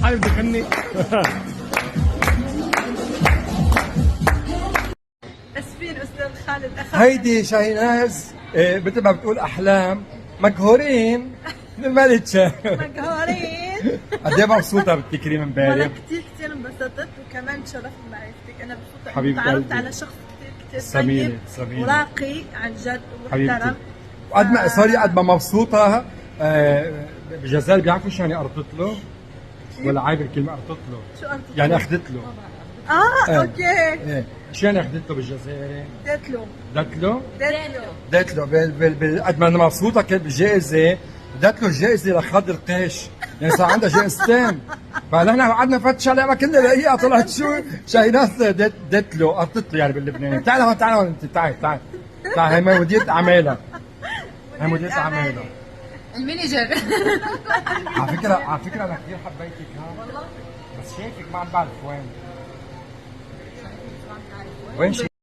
حابب تغني؟ اسفين استاذ خالد هيدي شاهيناز مثل ما بتقول احلام مقهورين من الملكه. مقهورين. قد ايه مبسوطه بالتكريم وانا امبارح. كثير انبسطت وكمان تشرفت بمعرفتك. انا مبسوطه حبيبة تعرفت قلبي. على شخص كثير سمينة طيب سمينة وراقي عن جد حبيبتي. ومحترم. وقد ما سوري قد ما مبسوطه بجزال بيعرفوا شو يعني قرطت له؟ ولا عيب الكلمه قرطت له؟ شو قصدك؟ يعني اخذت له. اوكي. ايه شو يعني اخذت له بالجزائري؟ ديت له دت له؟ ديت له. دت له قد ما انا مبسوطه كانت بالجائزه دت له الجائزه لخض القيش، يعني صار عندها جائزتين. فنحن قعدنا نفتش عليها ما كنا نلاقيها، طلعت شو شاهيناز دت له قرطت له يعني باللبناني. تعال هون تعال هون انت تعال هي مديرة اعمالها. هي مديرة اعمالها. المانجر. على فكرة انا كثير حبيتك ها. والله بس شايفك ما عم بعرف وين. وين